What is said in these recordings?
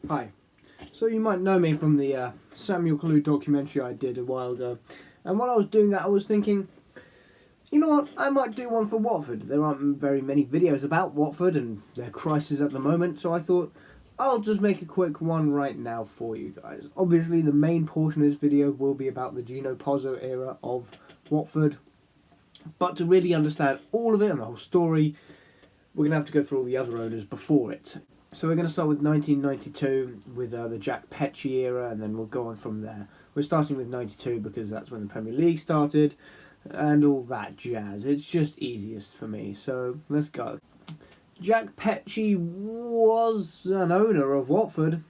Hi. So you might know me from the Samuel Kalu documentary I did a while ago. And while I was doing that, I was thinking, you know what, I might do one for Watford. There aren't very many videos about Watford and their crisis at the moment, so I thought I'll just make a quick one right now for you guys. Obviously, the main portion of this video will be about the Gino Pozzo era of Watford. But to really understand all of it and the whole story, we're going to have to go through all the other owners before it. So we're going to start with 1992 with the Jack Petchey era, and then we'll go on from there. We're starting with 92 because that's when the Premier League started and all that jazz. It's just easiest for me, so let's go. Jack Petchey was an owner of Watford.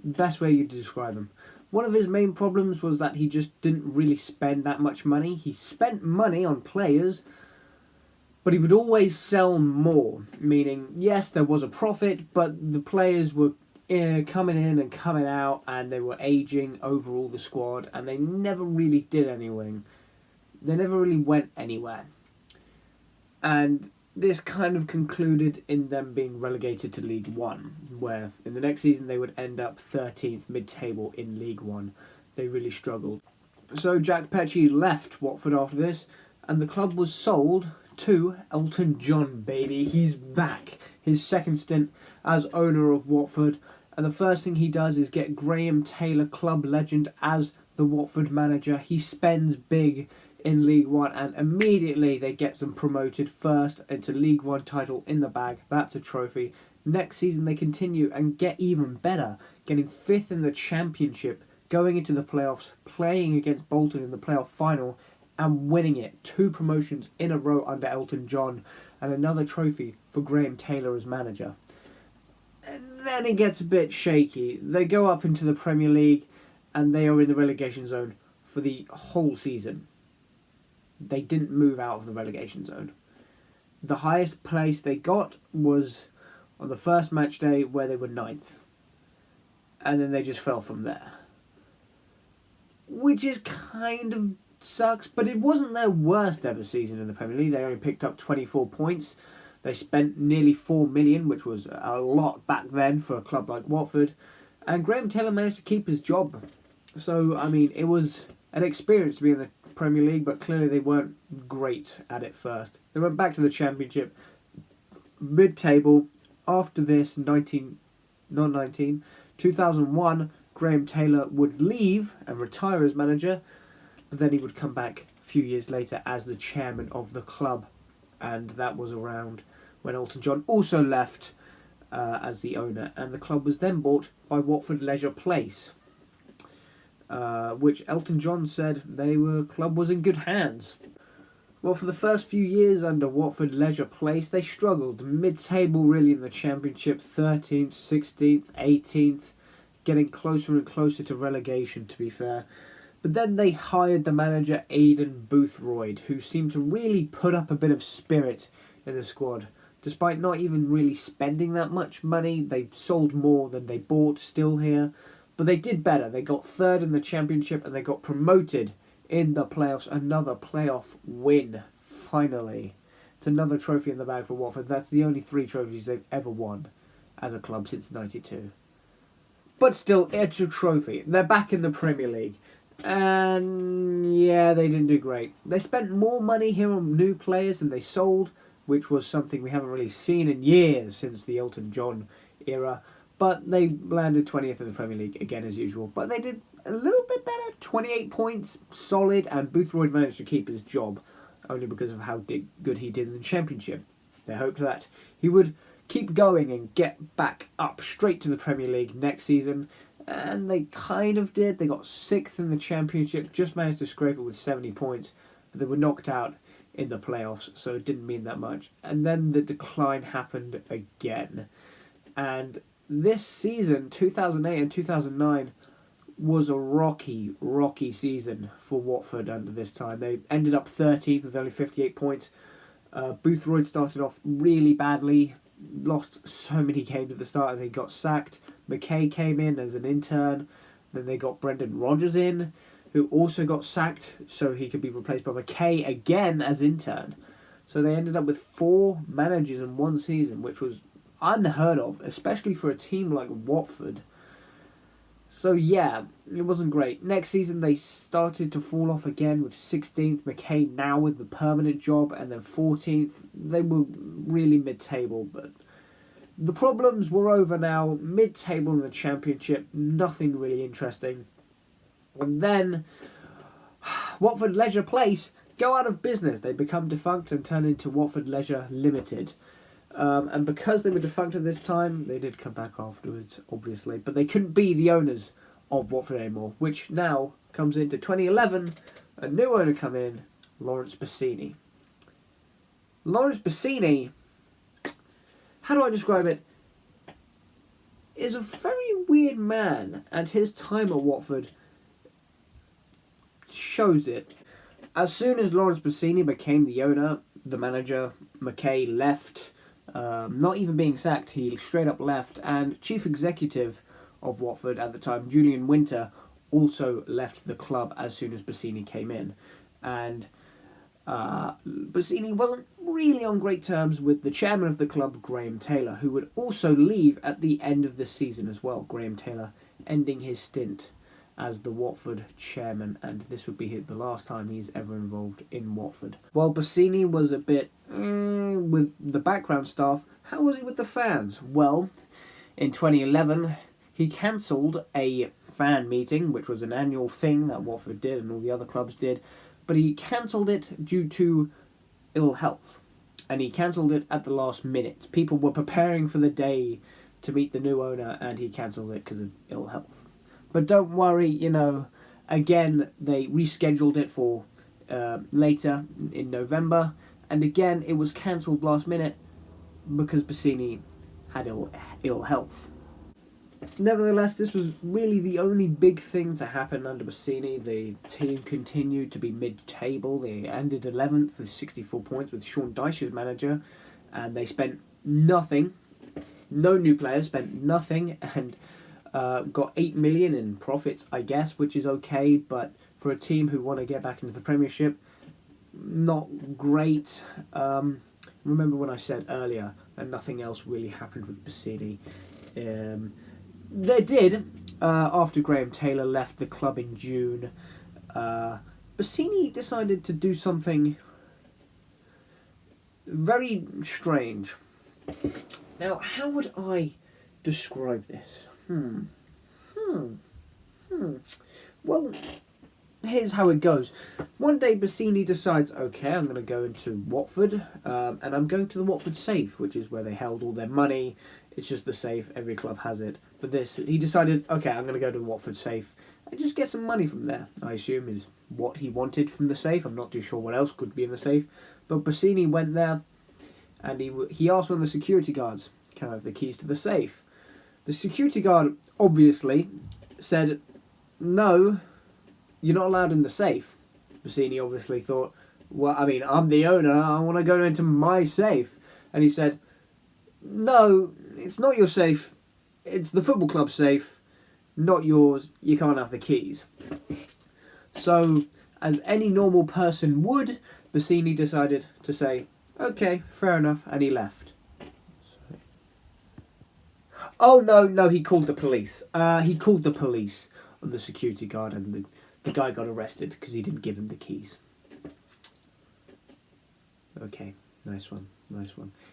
Best way you describe him. One of his main problems was that he just didn't really spend that much money. He spent money on players, but he would always sell more, meaning, yes, there was a profit, but the players were coming in and coming out, and they were aging overall the squad, and they never really did anything. They never really went anywhere. And this kind of concluded in them being relegated to League One, where in the next season they would end up 13th mid-table in League One. They really struggled. So Jack Petchey left Watford after this, and the club was sold to Elton John, baby. He's back. His second stint as owner of Watford, and the first thing he does is get Graham Taylor, club legend, as the Watford manager. He spends big in League One, and immediately they get them promoted first into League One title in the bag. That's a trophy. Next season they continue and get even better, getting 5th in the Championship, going into the playoffs, playing against Bolton in the playoff final, and winning it. 2 promotions in a row under Elton John, and another trophy for Graham Taylor as manager. And then it gets a bit shaky. They go up into the Premier League, and they are in the relegation zone for the whole season. They didn't move out of the relegation zone. The highest place they got was on the first match day, where they were 9th. And then they just fell from there. Which is kind of sucks, but it wasn't their worst ever season in the Premier League. They only picked up 24 points. They spent nearly 4 million, which was a lot back then for a club like Watford. And Graham Taylor managed to keep his job. So, I mean, it was an experience to be in the Premier League, but clearly they weren't great at it first. They went back to the Championship, mid-table. After this, 2001, Graham Taylor would leave and retire as manager, but then he would come back a few years later as the chairman of the club, and that was around when Elton John also left as the owner, and the club was then bought by Watford Leisure Place, which Elton John said club was in good hands. Well, for the first few years under Watford Leisure Place, they struggled. Mid-table really in the Championship, 13th, 16th, 18th, getting closer and closer to relegation, to be fair. But then they hired the manager Aidan Boothroyd, who seemed to really put up a bit of spirit in the squad. Despite not even really spending that much money, they sold more than they bought still here. But they did better. They got 3rd in the Championship and they got promoted in the playoffs. Another playoff win, finally. It's another trophy in the bag for Watford. That's the only 3 trophies they've ever won as a club since '92. But still, it's a trophy. They're back in the Premier League. And yeah, they didn't do great. They spent more money here on new players than they sold, which was something we haven't really seen in years since the Elton John era. But they landed 20th in the Premier League, again as usual. But they did a little bit better, 28 points, solid, and Boothroyd managed to keep his job, only because of how good he did in the Championship. They hoped that he would keep going and get back up straight to the Premier League next season, and they kind of did. They got 6th in the Championship, just managed to scrape it with 70 points, but they were knocked out in the playoffs, so it didn't mean that much. And then the decline happened again, and this season, 2008 and 2009, was a rocky season for Watford under this time. They ended up 13th with only 58 points. Boothroyd started off really badly, lost so many games at the start, and they got sacked. McKay came in as an intern. Then they got Brendan Rodgers in, who also got sacked, so he could be replaced by McKay again as intern. So they ended up with 4 managers in one season, which was unheard of, especially for a team like Watford. So yeah, it wasn't great. Next season they started to fall off again with 16th. McKay now with the permanent job, and then 14th. They were really mid-table, but the problems were over now. Mid-table in the Championship, nothing really interesting. And then Watford Leisure Place go out of business. They become defunct and turn into Watford Leisure Limited. And because they were defunct at this time, they did come back afterwards, obviously. But they couldn't be the owners of Watford anymore, which now comes into 2011. A new owner come in, Lawrence Bassini. Lawrence Bassini, how do I describe it, is a very weird man. And his time at Watford shows it. As soon as Lawrence Bassini became the owner, the manager, McKay, left. Not even being sacked, he straight up left. And chief executive of Watford at the time, Julian Winter, also left the club as soon as Bassini came in. And Bassini wasn't really on great terms with the chairman of the club, Graham Taylor, who would also leave at the end of the season as well. Graham Taylor ending his stint as the Watford chairman, and this would be the last time he's ever involved in Watford. While Bassini was a bit with the background staff, how was he with the fans? Well, in 2011, he cancelled a fan meeting, which was an annual thing that Watford did and all the other clubs did, but he cancelled it due to ill health, and he cancelled it at the last minute. People were preparing for the day to meet the new owner, and he cancelled it because of ill health. But don't worry, again, they rescheduled it for later in November. And again, it was cancelled last minute because Bassini had ill health. Nevertheless, this was really the only big thing to happen under Bassini. The team continued to be mid-table. They ended 11th with 64 points with Sean Dyche as manager. And they spent nothing. No new players, spent nothing. And got 8 million in profits, I guess, which is okay, but for a team who want to get back into the Premiership, not great. Remember when I said earlier that nothing else really happened with Bassini? They did, after Graham Taylor left the club in June. Bassini decided to do something very strange. Now, how would I describe this? Well, here's how it goes. One day Bassini decides, okay, I'm going to go into Watford, and I'm going to the Watford safe, which is where they held all their money. It's just the safe, every club has it. But he decided, okay, I'm going to go to the Watford safe and just get some money from there, I assume is what he wanted from the safe. I'm not too sure what else could be in the safe. But Bassini went there, and he asked one of the security guards, can I have the keys to the safe? The security guard obviously said, no, you're not allowed in the safe. Bassini obviously thought, well, I mean, I'm the owner, I want to go into my safe. And he said, no, it's not your safe, it's the football club safe, not yours, you can't have the keys. So, as any normal person would, Bassini decided to say, okay, fair enough, and he left. Oh, no, he called the police. He called the police on the security guard, and the guy got arrested because he didn't give him the keys. Okay, nice one.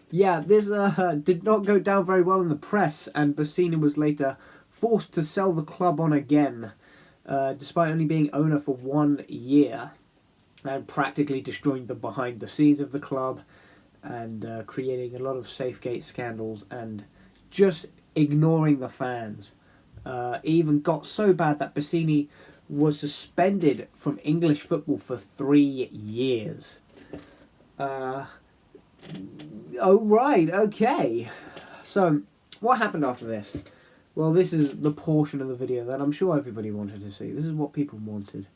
Yeah, this did not go down very well in the press, and Bassini was later forced to sell the club on again, despite only being owner for 1 year, and practically destroying the behind the scenes of the club, and creating a lot of Safegate scandals, and just ignoring the fans. Even got so bad that Bassini was suspended from English football for 3 years. Oh, right, okay. So, what happened after this? Well, this is the portion of the video that I'm sure everybody wanted to see. This is what people wanted.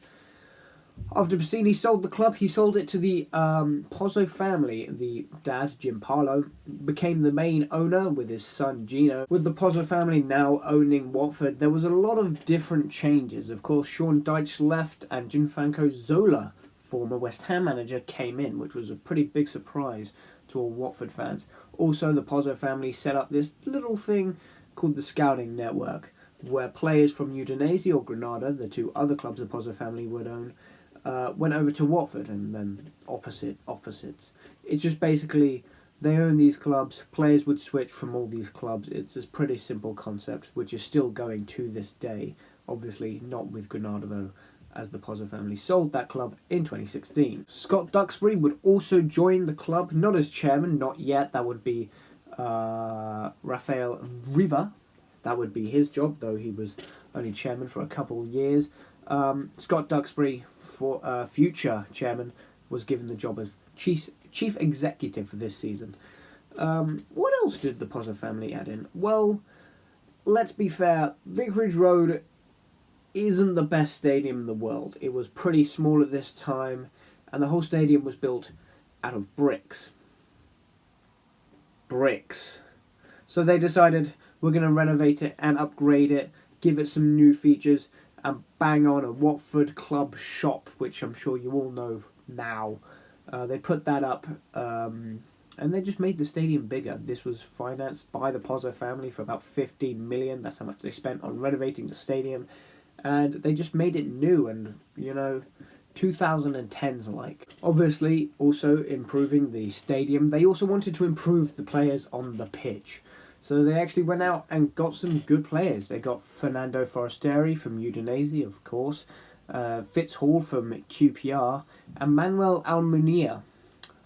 After Bassini sold the club, he sold it to the Pozzo family. The dad, Jim Parlow, became the main owner with his son Gino. With the Pozzo family now owning Watford, there was a lot of different changes. Of course, Sean Dyche left and Gianfranco Zola, former West Ham manager, came in, which was a pretty big surprise to all Watford fans. Also, the Pozzo family set up this little thing called the Scouting Network, where players from Udinese or Granada, the two other clubs the Pozzo family would own, went over to Watford, and then opposites. It's just basically they own these clubs, players would switch from all these clubs. It's a pretty simple concept, which is still going to this day. Obviously not with Granada though, as the Pozzo family sold that club in 2016. Scott Duxbury would also join the club, not as chairman, not yet. That would be Rafael Riva. That would be his job, though he was only chairman for a couple of years. Scott Duxbury, for future chairman, was given the job of chief executive for this season. What else did the Pozzo family add in? Well, let's be fair, Vicarage Road isn't the best stadium in the world. It was pretty small at this time, and the whole stadium was built out of bricks. So they decided, we're going to renovate it and upgrade it, give it some new features, and bang on a Watford club shop, which I'm sure you all know now. They put that up, and they just made the stadium bigger. This was financed by the Pozzo family for about 15 million. That's how much they spent on renovating the stadium. And they just made it new and, 2010s like. Obviously, also improving the stadium. They also wanted to improve the players on the pitch. So they actually went out and got some good players. They got Fernando Forestieri from Udinese, of course, Fitz Hall from QPR, and Manuel Almunia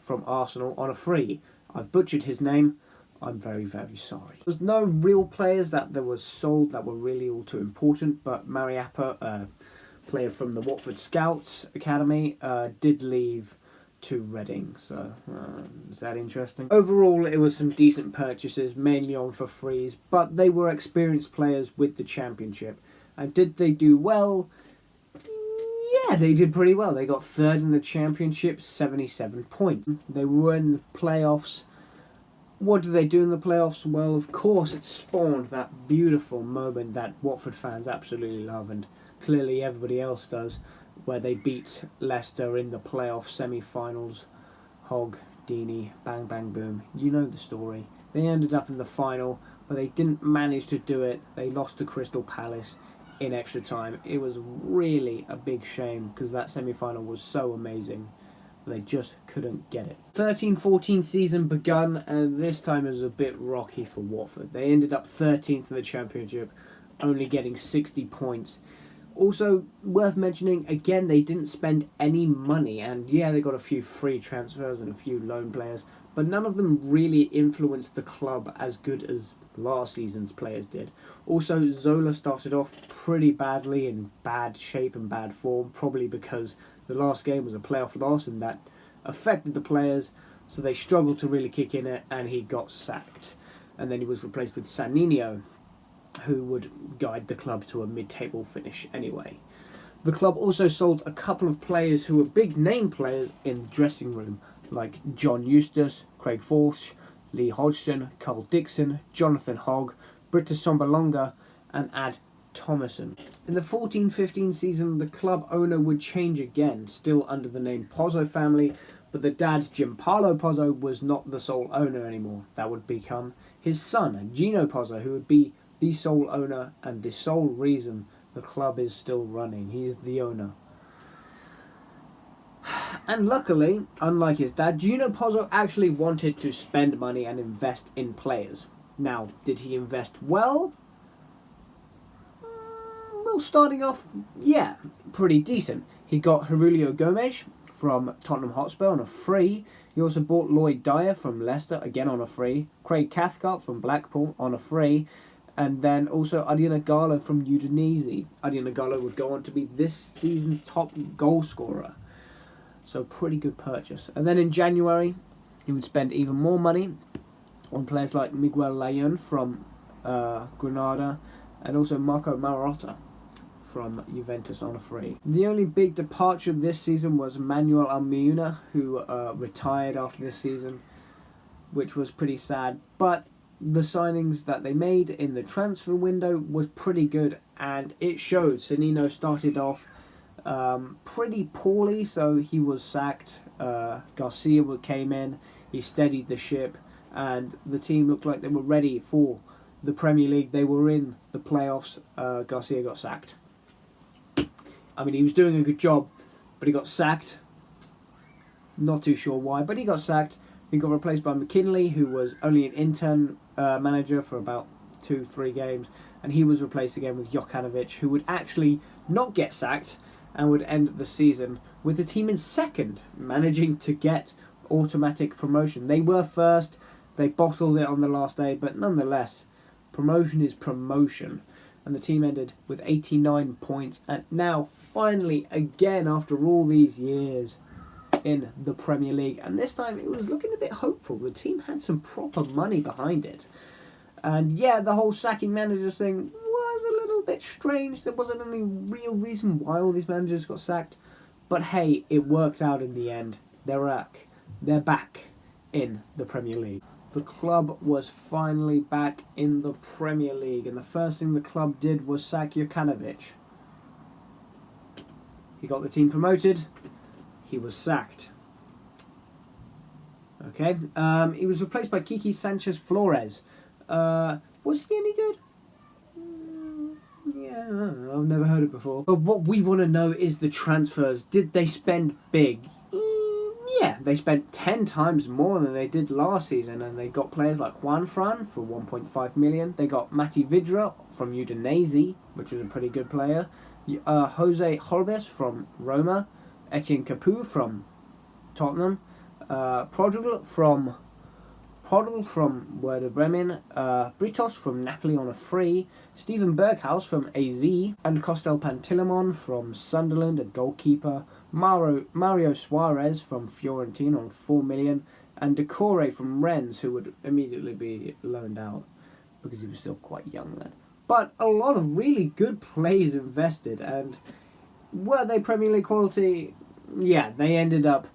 from Arsenal on a free. I've butchered his name. I'm very, very sorry. There's no real players that were sold that were really all too important, but Mariappa, player from the Watford Scouts Academy, did leave to Reading, so is that interesting? Overall, it was some decent purchases, mainly on for frees, but they were experienced players with the Championship. And did they do well? Yeah, they did pretty well. They got third in the Championship, 77 points. They were in the playoffs. What did they do in the playoffs? Well, of course, it spawned that beautiful moment that Watford fans absolutely love, and clearly everybody else does, where they beat Leicester in the playoff semi-finals. Hogg, Deeney, bang, bang, boom. You know the story. They ended up in the final, but they didn't manage to do it. They lost to Crystal Palace in extra time. It was really a big shame, because that semi-final was so amazing. They just couldn't get it. 13-14 season begun, and this time it was a bit rocky for Watford. They ended up 13th in the Championship, only getting 60 points. Also, worth mentioning, again, they didn't spend any money, and yeah, they got a few free transfers and a few loan players, but none of them really influenced the club as good as last season's players did. Also, Zola started off pretty badly, in bad shape and bad form, probably because the last game was a playoff loss and that affected the players, so they struggled to really kick in it, and he got sacked. And then he was replaced with Sanino, who would guide the club to a mid-table finish anyway. The club also sold a couple of players who were big name players in the dressing room, like John Eustace, Craig Forsh, Lee Hodgson, Carl Dixon, Jonathan Hogg, Britta Sombalonga, and Ad Thomason. In the 14-15 season, the club owner would change again, still under the name Pozzo family, but the dad, Gianpaolo Pozzo, was not the sole owner anymore. That would become his son, Gino Pozzo, who would be the sole owner and the sole reason the club is still running. He is the owner. And luckily, unlike his dad, Gino Pozzo actually wanted to spend money and invest in players. Now, did he invest well? Well, starting off, yeah, pretty decent. He got Aurelio Gomes from Tottenham Hotspur on a free. He also bought Lloyd Dyer from Leicester, again on a free. Craig Cathcart from Blackpool on a free. And then also Adina Gallo from Udinese. Adina Gallo would go on to be this season's top goal scorer. So pretty good purchase. And then in January, he would spend even more money on players like Miguel Layún from Granada, and also Marco Marotta from Juventus on a free. The only big departure this season was Manuel Almunia, who retired after this season, which was pretty sad. But the signings that they made in the transfer window was pretty good, and it showed. Sanino started off pretty poorly, so he was sacked. Garcia came in, he steadied the ship, and the team looked like they were ready for the Premier League. They were in the playoffs. Garcia got sacked. I mean, he was doing a good job, but he got sacked. Not too sure why, but he got sacked. He got replaced by McKinley, who was only an intern manager for about 2-3 games, and he was replaced again with Jokanovic, who would actually not get sacked and would end the season with the team in second, managing to get automatic promotion. They were first, they bottled it on the last day, but nonetheless, promotion is promotion. And the team ended with 89 points, and now finally, again, after all these years, in the Premier League. And this time it was looking a bit hopeful. The team had some proper money behind it. And yeah, the whole sacking managers thing was a little bit strange. There wasn't any real reason why all these managers got sacked. But hey, it worked out in the end. They're back in the Premier League. The club was finally back in the Premier League, and the first thing the club did was sack Jokanovic. He got the team promoted. He was sacked. Okay. He was replaced by Kiki Sanchez Flores. Was he any good? Yeah, I don't know. I've never heard it before. But what we want to know is the transfers. Did they spend big? Yeah, they spent 10 times more than they did last season, and they got players like Juan Fran for 1.5 million. They got Mati Vidra from Udinese, which was a pretty good player. Jose Holbes from Roma. Etienne Capoue from Tottenham, Prodigal from Werder Bremen, Britos from Napoli on a free, Steven Berghaus from AZ, and Costel Pantilimon from Sunderland, a goalkeeper, Mario Suarez from Fiorentina on 4 million, and Decore from Rennes, who would immediately be loaned out because he was still quite young then. But a lot of really good players invested, and were they Premier League quality? Yeah, they ended up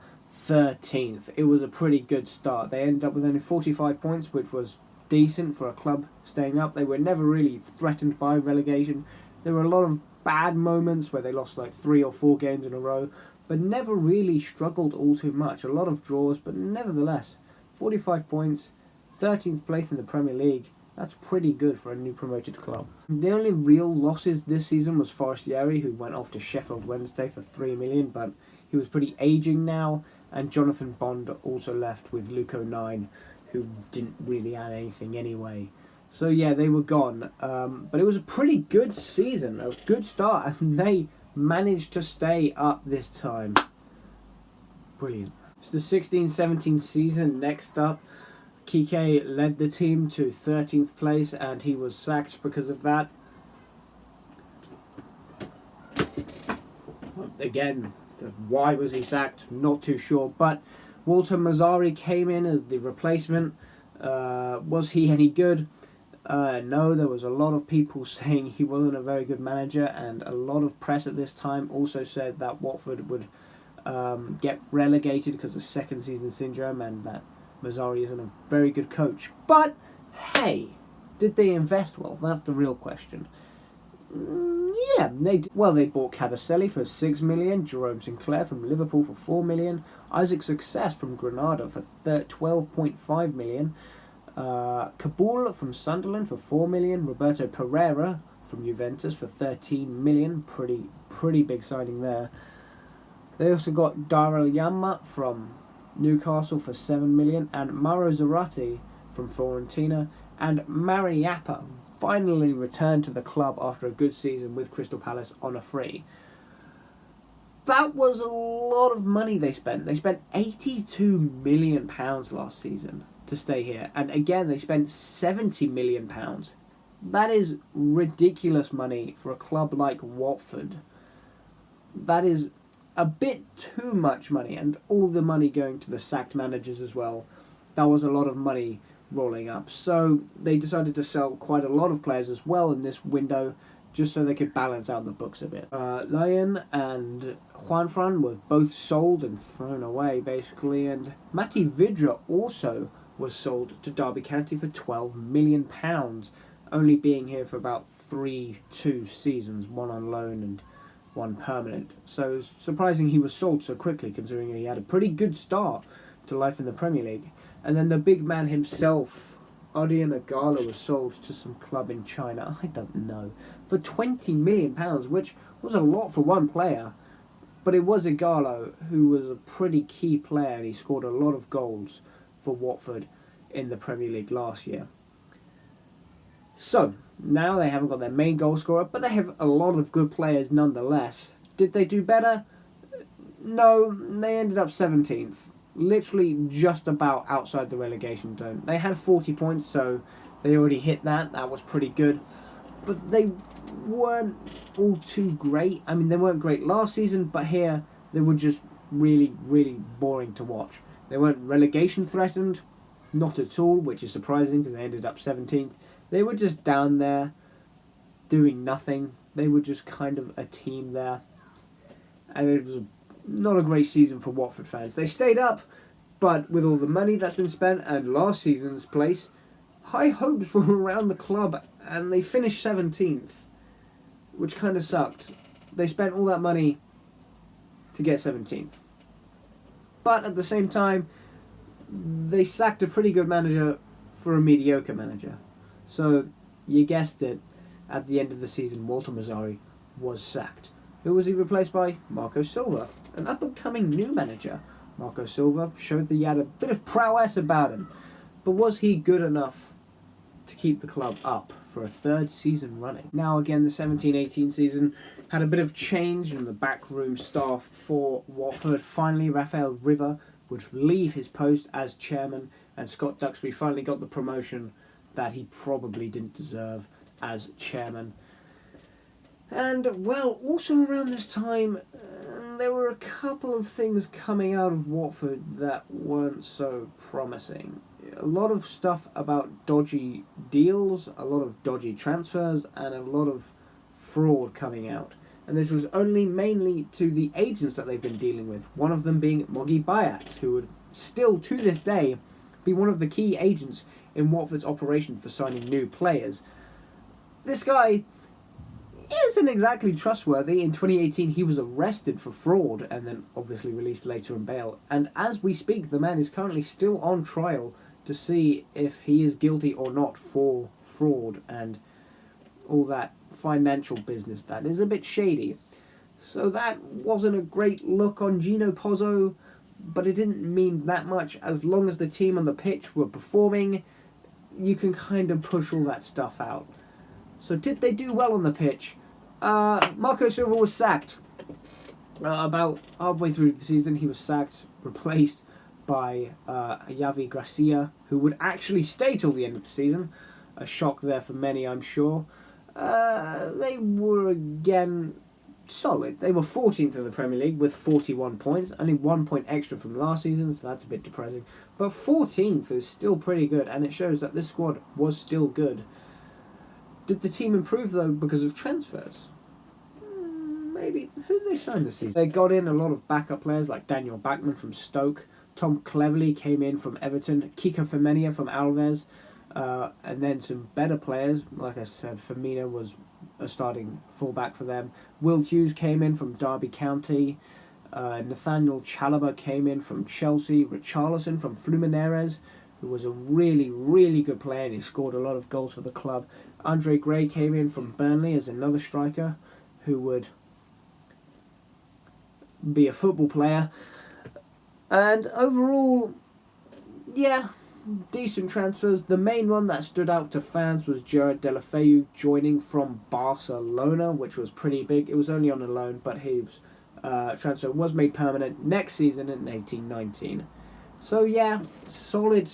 13th. It was a pretty good start. They ended up with only 45 points, which was decent for a club staying up. They were never really threatened by relegation. There were a lot of bad moments where they lost like 3 or 4 games in a row, but never really struggled all too much. A lot of draws, but nevertheless, 45 points, 13th place in the Premier League. That's pretty good for a new promoted club. The only real losses this season was Forestieri, who went off to Sheffield Wednesday for 3 million, but he was pretty aging now, and Jonathan Bond also left with Luco 9, who didn't really add anything anyway. So yeah, they were gone. But it was a pretty good season, a good start, and they managed to stay up this time. Brilliant. It's the 16-17 season. Next up, Kike led the team to 13th place, and he was sacked because of that. Again, why was he sacked? Not too sure. But Walter Mazzari came in as the replacement. Was he any good? No, there was a lot of people saying he wasn't a very good manager, and a lot of press at this time also said that Watford would get relegated because of second season syndrome, and that Mazzari isn't a very good coach. But hey, did they invest well? That's the real question. Yeah, they did. Well, they bought Cabaselli for 6 million, Jerome Sinclair from Liverpool for 4 million, Isaac Success from Granada for 12.5 million, Kabul from Sunderland for 4 million, Roberto Pereira from Juventus for 13 million, pretty big signing there. They also got Darrell Yama from Newcastle for 7 million, and Mauro Zarate from Fiorentina, and Mariappa finally returned to the club after a good season with Crystal Palace on a free. That was a lot of money they spent. They spent £82 million last season to stay here, and again they spent £70 million. That is ridiculous money for a club like Watford. That is a bit too much money, and all the money going to the sacked managers as well. That was a lot of money rolling up. So they decided to sell quite a lot of players as well in this window, just so they could balance out the books a bit. Lyon and Juanfran were both sold and thrown away, basically, and Mati Vidra also was sold to Derby County for £12 million, only being here for about 2 seasons, one on loan and one permanent. So it's surprising he was sold so quickly, considering he had a pretty good start to life in the Premier League. And then the big man himself, Odion Igalo was sold to some club in China, I don't know, for £20 million, which was a lot for one player. But it was Igalo who was a pretty key player, and he scored a lot of goals for Watford in the Premier League last year. So, now they haven't got their main goal scorer, but they have a lot of good players nonetheless. Did they do better? No, they ended up 17th. Literally just about outside the relegation zone. They had 40 points, so they already hit that. That was pretty good. But they weren't all too great. I mean, they weren't great last season, but here they were just really, really boring to watch. They weren't relegation threatened, not at all, which is surprising because they ended up 17th. They were just down there doing nothing. They were just kind of a team there. And it was not a great season for Watford fans. They stayed up, but with all the money that's been spent and last season's place, high hopes were around the club, and they finished 17th, which kind of sucked. They spent all that money to get 17th. But at the same time, they sacked a pretty good manager for a mediocre manager. So, you guessed it, at the end of the season, Walter Mazzarri was sacked. Who was he replaced by? Marco Silva, an up-and-coming new manager. Marco Silva showed that he had a bit of prowess about him, but was he good enough to keep the club up for a third season running? Now again, the 17-18 season had a bit of change in the backroom staff for Watford. Finally, Rafael River would leave his post as chairman, and Scott Duxbury finally got the promotion that he probably didn't deserve as chairman. And, well, also around this time, there were a couple of things coming out of Watford that weren't so promising. A lot of stuff about dodgy deals, a lot of dodgy transfers, and a lot of fraud coming out. And this was only mainly to the agents that they've been dealing with, one of them being Mogi Bayat, who would still, to this day, be one of the key agents in Watford's operation for signing new players. This guy isn't exactly trustworthy. In 2018, he was arrested for fraud and then obviously released later on bail. And as we speak, the man is currently still on trial to see if he is guilty or not for fraud and all that financial business that is a bit shady. So that wasn't a great look on Gino Pozzo, but it didn't mean that much. As long as the team on the pitch were performing, you can kind of push all that stuff out. So did they do well on the pitch? Marco Silva was sacked. About halfway through the season, he was sacked, replaced by Javi Gracia, who would actually stay till the end of the season. A shock there for many, I'm sure. They were again solid. They were 14th in the Premier League with 41 points, only 1 point extra from last season, so that's a bit depressing. But 14th is still pretty good, and it shows that this squad was still good. Did the team improve, though, because of transfers? Maybe. Who did they sign this season? They got in a lot of backup players like Daniel Bachmann from Stoke. Tom Cleverley came in from Everton. Kiko Femenia from Alves. And then some better players. Like I said, Firmino was a starting fullback for them. Will Hughes came in from Derby County. Nathaniel Chalobah came in from Chelsea. Richarlison from Fluminense, who was a really, really good player, and he scored a lot of goals for the club. Andre Gray came in from Burnley as another striker who would be a football player. And overall, yeah, decent transfers. The main one that stood out to fans was Gerard Deulofeu joining from Barcelona, which was pretty big. It was only on a loan, but his transfer was made permanent next season in 18-19. So yeah, solid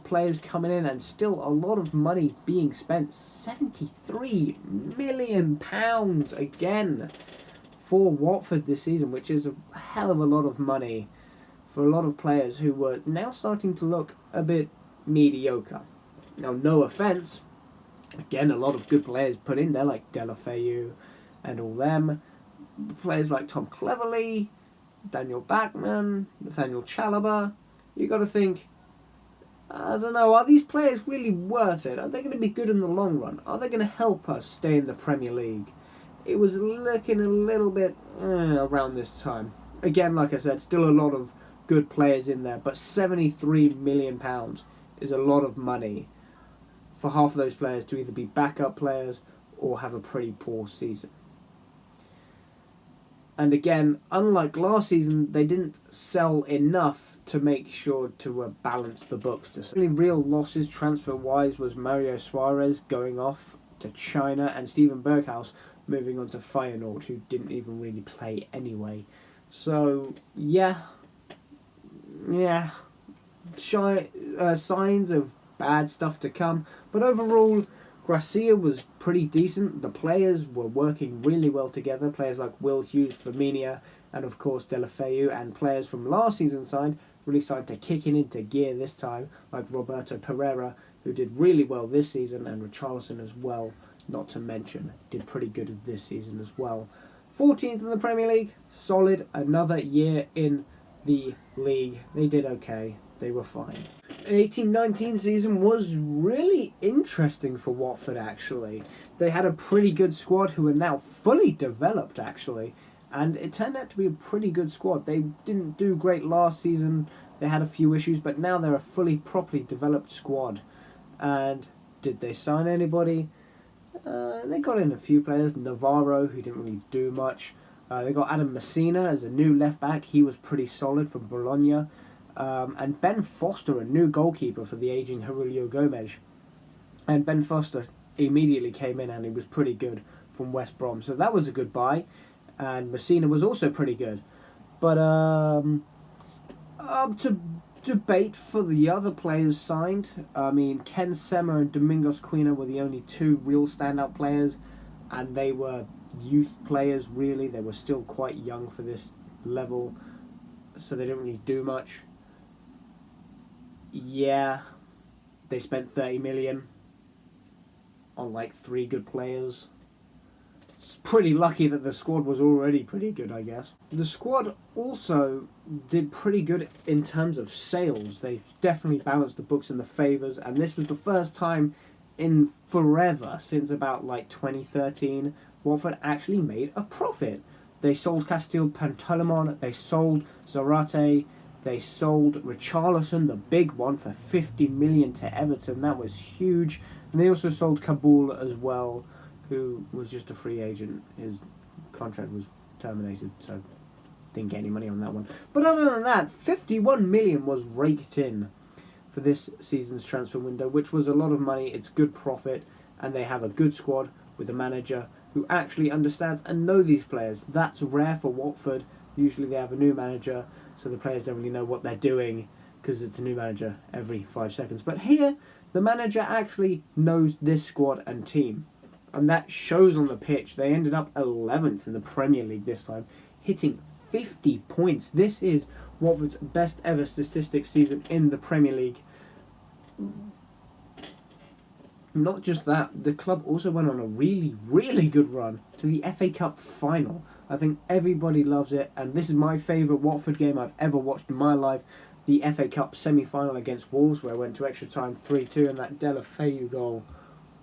players coming in, and still a lot of money being spent. £73 million again for Watford this season, which is a hell of a lot of money for a lot of players who were now starting to look a bit mediocre. Now, no offence, again, a lot of good players put in there, like Deulofeu and all them. Players like Tom Cleverley, Daniel Bachmann, Nathaniel Chalobah. You got to think, I don't know, are these players really worth it? Are they going to be good in the long run? Are they going to help us stay in the Premier League? It was looking a little bit around this time. Again, like I said, still a lot of good players in there, but £73 million is a lot of money for half of those players to either be backup players or have a pretty poor season. And again, unlike last season, they didn't sell enough to make sure to balance the books. The only real losses transfer-wise was Mario Suarez going off to China and Steven Berghaus moving on to Feyenoord, who didn't even really play anyway. So, yeah. Signs of bad stuff to come. But overall, Gracia was pretty decent. The players were working really well together. Players like Will Hughes, Firmino, and of course Deulofeu, and players from last season's side really started to kick into gear this time, like Roberto Pereira, who did really well this season, and Richarlison as well, not to mention, did pretty good this season as well. 14th in the Premier League, solid, another year in the league. They did okay, they were fine. The 18-19 season was really interesting for Watford, actually. They had a pretty good squad who are now fully developed, actually. And it turned out to be a pretty good squad. They didn't do great last season. They had a few issues, but now they're a fully, properly developed squad. And did they sign anybody? They got in a few players. Navarro, who didn't really do much. They got Adam Messina as a new left-back. He was pretty solid from Bologna. And Ben Foster, a new goalkeeper for the aging Julio Gomez. And Ben Foster immediately came in and he was pretty good from West Brom. So that was a good buy. And Messina was also pretty good. But to debate for the other players signed, I mean, Ken Sema and Domingos Quina were the only two real standout players. And they were youth players, really. They were still quite young for this level. So they didn't really do much. Yeah, they spent 30 million on like 3 good players. It's pretty lucky that the squad was already pretty good, I guess. The squad also did pretty good in terms of sales. They definitely balanced the books in the favours, and this was the first time in forever, since about like 2013, Watford actually made a profit. They sold Castillo Pantolimon, they sold Zarate, they sold Richarlison, the big one, for 50 million to Everton. That was huge. And they also sold Kabul as well, who was just a free agent. His contract was terminated, so didn't get any money on that one. But other than that, 51 million was raked in for this season's transfer window, which was a lot of money. It's good profit, and they have a good squad with a manager who actually understands and know these players. That's rare for Watford. Usually they have a new manager, so the players don't really know what they're doing because it's a new manager every 5 seconds. But here, the manager actually knows this squad and team. And that shows on the pitch. They ended up 11th in the Premier League this time, hitting 50 points. This is Watford's best ever statistics season in the Premier League. Not just that, the club also went on a really, really good run to the FA Cup final. I think everybody loves it, and this is my favourite Watford game I've ever watched in my life. The FA Cup semi-final against Wolves, where I went to extra time 3-2, and that Deulofeu goal.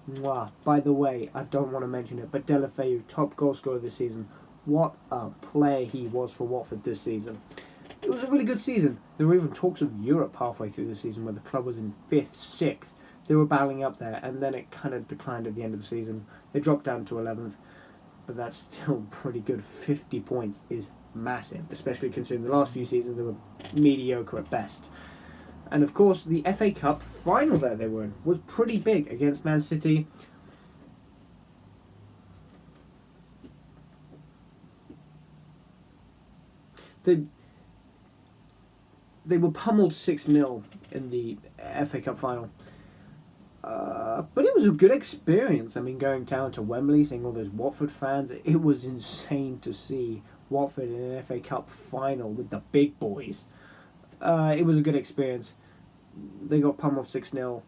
Mwah. By the way, I don't want to mention it, but Deulofeu, top goal scorer this season. What a player he was for Watford this season. It was a really good season. There were even talks of Europe halfway through the season, where the club was in 5th, 6th. They were battling up there, and then it kind of declined at the end of the season. They dropped down to 11th. But that's still pretty good. 50 points is massive, especially considering the last few seasons they were mediocre at best. And of course, the FA Cup final that they were in was pretty big against Man City. They were pummeled 6-0 in the FA Cup final. But it was a good experience. I mean, going down to Wembley, seeing all those Watford fans, it was insane to see Watford in an FA Cup final with the big boys. It was a good experience. They got pummeled 6-0.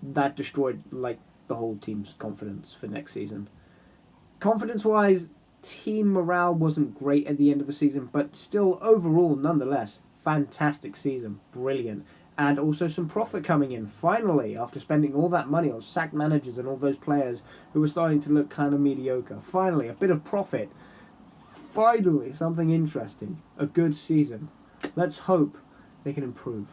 That destroyed like the whole team's confidence for next season. Confidence-wise, team morale wasn't great at the end of the season, but still, overall, nonetheless, fantastic season. Brilliant. And also some profit coming in, finally, after spending all that money on sacked managers and all those players who were starting to look kind of mediocre. Finally, a bit of profit. Finally, something interesting. A good season. Let's hope they can improve.